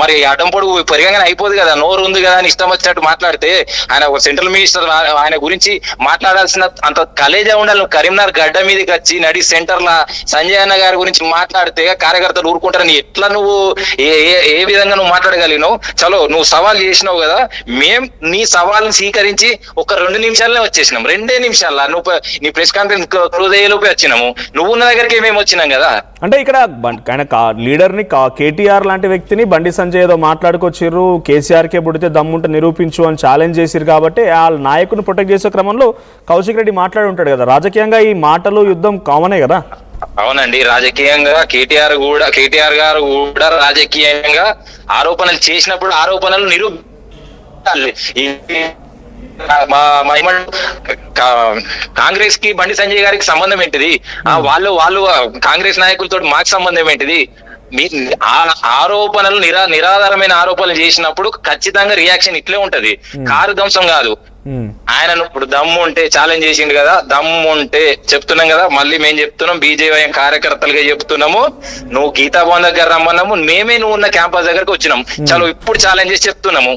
మరి అడ్డం పొడుగు పెరగగానే అయిపోదు కదా, నోరు ఉంది కదా అని ఇష్టం వచ్చినట్టు మాట్లాడితే ఆయన ఒక సెంట్రల్ మినిస్టర్ ఆయన గురించి మాట్లాడాల్సిన అంత కలేజా ఉండాలి. కరీంనగర్ గడ్డ మీదకి వచ్చి నడి సెంటర్ లా సంజయ్ అన్న గారి గురించి మాట్లాడితే కార్యకర్తలు ఊరుకుంటారని ఎట్లా నువ్వు ఏ విధంగా నువ్వు మాట్లాడగలిగినావు? చలో నువ్వు సవాల్ చేసినావు కదా, మేం నీ సవాల్ని స్వీకరించి ఒక 2 నిమిషాలనే వచ్చేసినాం. 2 నిమిషాల నువ్వు నీ ప్రెస్ కాన్ఫరెన్స్ హృదయలోపే వచ్చినాము. నువ్వు ఉన్న దగ్గరికి మేము వచ్చినాం కదా. అంటే ఇక్కడ ఆయన లీడర్ ని కేటీఆర్ లాంటి వ్యక్తిని బండి సంజయ్ ఏదో మాట్లాడుకొచ్చిర్రు, కేసీఆర్కే పుడితే దమ్ముంటే నిరూపించు అని ఛాలెంజ్ చేసిరు కాబట్టి ఆ నాయకుని ప్రొటెక్ట్ చేసే క్రమంలో కౌశిక్ రెడ్డి మాట్లాడి ఉంటాడు కదా. రాజకీయంగా ఈ మాటలు యుద్ధం కామనే కదా. అవునండి, రాజకీయంగా కేటీఆర్ గారు కూడా రాజకీయంగా ఆరోపణలు చేసినప్పుడు ఆరోపణలు కాంగ్రెస్ కి బండి సంజయ్ గారికి సంబంధం ఏంటిది? వాళ్ళు కాంగ్రెస్ నాయకులతో మాకు సంబంధం ఏంటిది? మీ ఆరోపణలు నిరాధారమైన ఆరోపణలు చేసినప్పుడు ఖచ్చితంగా రియాక్షన్ ఇట్లే ఉంటది. కారు ధ్వంసం కాదు. ఆయన ఇప్పుడు దమ్ము ఉంటే ఛాలెంజ్ చేసిండు కదా, దమ్ము ఉంటే చెప్తున్నాం కదా, మళ్ళీ మేము చెప్తున్నాం, బీజేపీ కార్యకర్తలుగా చెప్తున్నాము, నువ్వు గీతా భవన్ దగ్గర రమ్మన్నాము, మేమే నువ్వు ఉన్న క్యాంపస్ దగ్గరకు వచ్చినాం. చలో ఇప్పుడు ఛాలెంజ్ చేసి చెప్తున్నాము,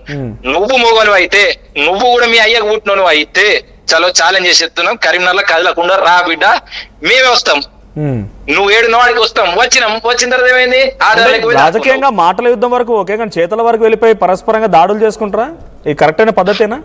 నువ్వు మొగను అయితే, నువ్వు కూడా మీ అయ్యకు పుట్టినవు అయితే చలో ఛాలెంజ్ చేసి చెప్తున్నాం, కరీంనగర్ లో కదలకుండా రా బిడ్డ, మేమే వస్తాం, నువ్వు 7 వాడికి వస్తాం. వచ్చిన తర్వాత ఏమైంది? రాజకీయంగా మాటల యుద్ధం వరకు ఓకే, కానీ చేతుల వరకు వెళ్ళిపోయి పరస్పరంగా దాడులు చేసుకుంటారా? ఇది కరెక్ట్ అయిన పద్ధతేనా?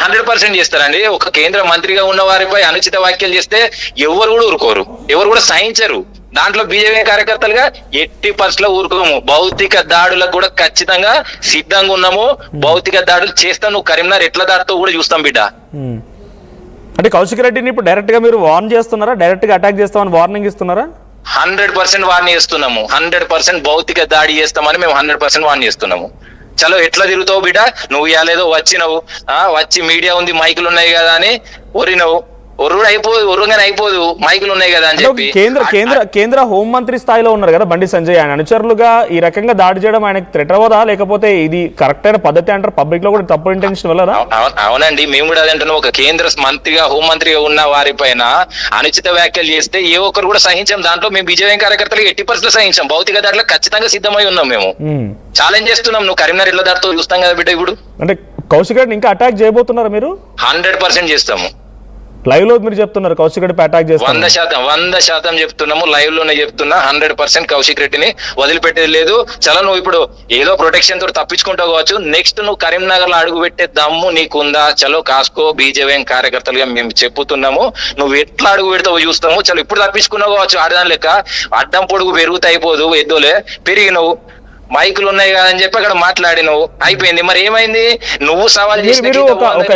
100% చేస్తారండి. ఒక కేంద్ర మంత్రిగా ఉన్న వారిపై అనుచిత వ్యాఖ్యలు చేస్తే ఎవరు కూడా ఊరుకోరు, ఎవరు కూడా సహించరు. దాంట్లో బీజేపీ కార్యకర్తలుగా ఎట్టి పరిస్థితుల్లో ఊరుకోము. భౌతిక దాడులకు కూడా ఖచ్చితంగా సిద్ధంగా ఉన్నాము. భౌతిక దాడులు చేస్తాం. నువ్వు కరీంనగర్ ఎట్లా దాడుతో కూడా చూస్తాం బిడ్డ. అంటే కౌశిక్ రెడ్డిని ఇప్పుడు డైరెక్ట్ గా మీరు వార్న్ చేస్తున్నారా? డైరెక్ట్ గా అటాక్ చేస్తామని వార్నింగ్ ఇస్తున్నారా? 100% వార్న్ చేస్తున్నాము. 100% భౌతిక దాడి చేస్తామని మేము 100% వార్న్ చేస్తున్నాము. చలో ఎట్లా తిరుగుతావు బిడ్డ, నువ్వు ఇవాళేదో వచ్చినావు, వచ్చి మీడియా ఉంది, మైకులు ఉన్నాయి కదా అని ఒరినవు. ఒరుగానే అయిపోదు, మైకులు ఉన్నాయి కదా అని చెప్పి. కేంద్ర హోంమంత్రి స్థాయిలో ఉన్నారు కదా బండి సంజయ్, ఆయన అనుచరులుగా ఈ రకంగా దాడి చేయడం ఆయనకు థ్రెట్ అవ్వదా? లేకపోతే ఇది కరెక్ట్ అయిన పద్ధతి అంటారు? పబ్లిక్ లో కూడా తప్పు ఇంటెన్షన్ వల్ల? అవునండి, మేము కూడా అదంటున్నాం. ఒక కేంద్ర మంత్రిగా హోంమంత్రిగా ఉన్న వారి పైన అనుచిత వ్యాఖ్యలు చేస్తే ఏ ఒక్కరు కూడా సహించాం. దాంట్లో మేము బీజేపీ కార్యకర్తలు ఎట్టి పరిస్థితులు సహించాం. భౌతిక దాడిలో ఖచ్చితంగా సిద్ధమై ఉన్నాం. మేము ఛాలెంజ్ చేస్తున్నాం, నువ్వు కరీంనగర్ ఇళ్ళ దాడితో చూస్తాం కదా బిడ్డ. ఇప్పుడు అంటే కౌశిక్ రెడ్డి ఇంకా అటాక్ చేయబోతున్నారా మీరు? 100% చేస్తాము. లైవ్ లో మీరు చెప్తున్నారు కౌశిక్ రెడ్డి అటాక్ చేస్తాం. 100% చెప్తున్నాము. లైవ్ లోనే చెప్తున్నా. 100% కౌశిక్ రెడ్డిని వదిలిపెట్టేది లేదు. చలో నువ్వు ఇప్పుడు ఏదో ప్రొటెక్షన్ తో తప్పించుకుంటావు కావచ్చు, నెక్స్ట్ నువ్వు కరీంనగర్ లో అడుగు పెట్టే దమ్ము నీకుందా? చలో కాసుకో. బీజేపీ కార్యకర్తలుగా మేము చెప్పుతున్నాము, నువ్వు ఎట్లా అడుగు పెడతావు చూస్తాము. చలో ఇప్పుడు తప్పించుకున్నావు కావచ్చు, ఆడదాని లెక్క అడ్డం పొడుగు పెరుగుతా అయిపోదు, ఎద్దోలే పెరిగినవు, మైకులు ఉన్నాయి కదా అని చెప్పి అక్కడ మాట్లాడినవు, అయిపోయింది. మరి ఏమైంది? నువ్వు సవాల్ చేసి ఒక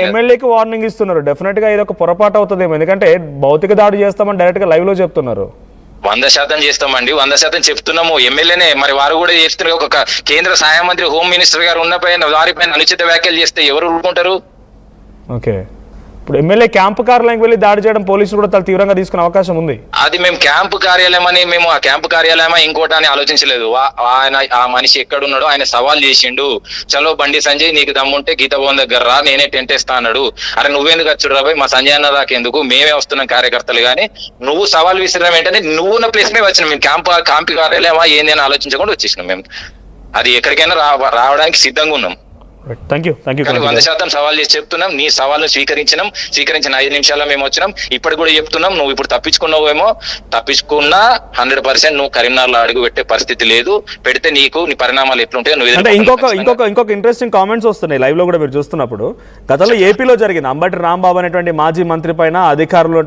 ఎమ్మెల్యేకి వార్నింగ్ ఇస్తున్నారు. డెఫినెట్ గా ఇది ఒక పొరపాటు అవుతుందేమో, ఎందుకంటే భౌతిక దాడి చేస్తామని డైరెక్ట్ గా లైవ్ లో చెప్తున్నారు. 100% చేస్తామండి, 100% చెప్తున్నాము. ఎమ్మెల్యేనే మరి వారు కూడా చేస్తున్నారు. ఒక కేంద్ర సహాయ మంత్రి హోమ్ మినిస్టర్ గారు ఉన్న పైన వారిపైన అనుచిత వ్యాఖ్యలు చేస్తే ఎవరు ఊరుకుంటారు? ఓకే, ఇప్పుడు ఎమ్మెల్యే క్యాంపు కార్యాలయానికి వెళ్ళి దాడి చేయడం పోలీసులు కూడా చాలా తీవ్రంగా తీసుకునే అవకాశం ఉంది. అది మేము క్యాంపు కార్యాలయం అని మేము ఆ క్యాంపు కార్యాలయమా ఇంకోట అని ఆలోచించలేదు. ఆయన ఆ మనిషి ఎక్కడున్నాడో ఆయన సవాల్ చేసిండు. చలో బండి సంజయ్ నీకు దమ్ముంటే గీతా భవన్ దగ్గర రా, నేనే టెంట్ వేస్తా అన్నాడు. అరే నువ్వెందుకు వచ్చుడు రాబాయ్, మా సంజయ్ అన్న దాకెందుకు, మేమే వస్తున్నాం కార్యకర్తలు. కానీ నువ్వు సవాల్ విసిరడం ఏంటంటే నువ్వు ఉన్న ప్లేస్ మే వచ్చినాం. మేము క్యాంపు కార్యాలయమా ఏంది అని ఆలోచించకుండా వచ్చేసినాం. మేము అది ఎక్కడికైనా రావడానికి సిద్ధంగా ఉన్నాం. 100% సవాల్ చేసి చెప్తున్నాం. నీ సవాల్ స్వీకరించిన 5 నిమిషాల్లో మేము వచ్చినాం. ఇప్పుడు కూడా చెప్తున్నాం, నువ్వు ఇప్పుడు తప్పించుకున్నావేమో, తప్పించుకున్నా 100% నువ్వు కరీంనగర్ లో అడుగు పెట్టే పరిస్థితి లేదు. పెడితే నీకు నీ పరిణామాలు ఎట్లుంటాయో నువ్వు. ఇంకొక ఇంట్రెస్టింగ్ కామెంట్స్ వస్తున్నాయి లైవ్ లో కూడా మీరు చూస్తున్నప్పుడు. గతంలో ఏపీలో జరిగింది అంబటి రాంబాబు అనేటువంటి మాజీ మంత్రి పైన అధికారులు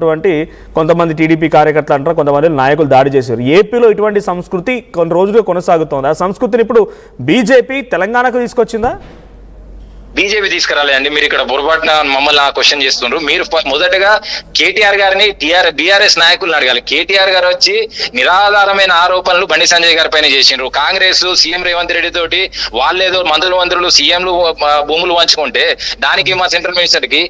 కొంతమంది టీడీపీ కార్యకర్తలు అంటారు, కొంతమంది నాయకులు దాడి చేశారు. ఏపీలో ఇటువంటి సంస్కృతి కొన్ని రోజులుగా కొనసాగుతోంది. ఆ సంస్కృతిని ఇప్పుడు బీజేపీ తెలంగాణకు తీసుకొచ్చిందా? బీజేపీ తీసుకురాలేదండి. మీరు ఇక్కడ పొరపాటున మమ్మల్ని ఆ క్వశ్చన్ చేస్తున్నారు. మీరు మొదటగా కేటీఆర్ గారిని బీఆర్ఎస్ నాయకులను అడగాలి. కేటీఆర్ గారు వచ్చి నిరాధారమైన ఆరోపణలు బండి సంజయ్ గారి పైన చేసిండ్రు. కాంగ్రెస్ సీఎం రేవంత్ రెడ్డి తోటి వాళ్ళేదో మంత్రులు సీఎంలు భూములు పంచుకుంటే దానికి మా సెంట్రల్ మినిస్టర్ కి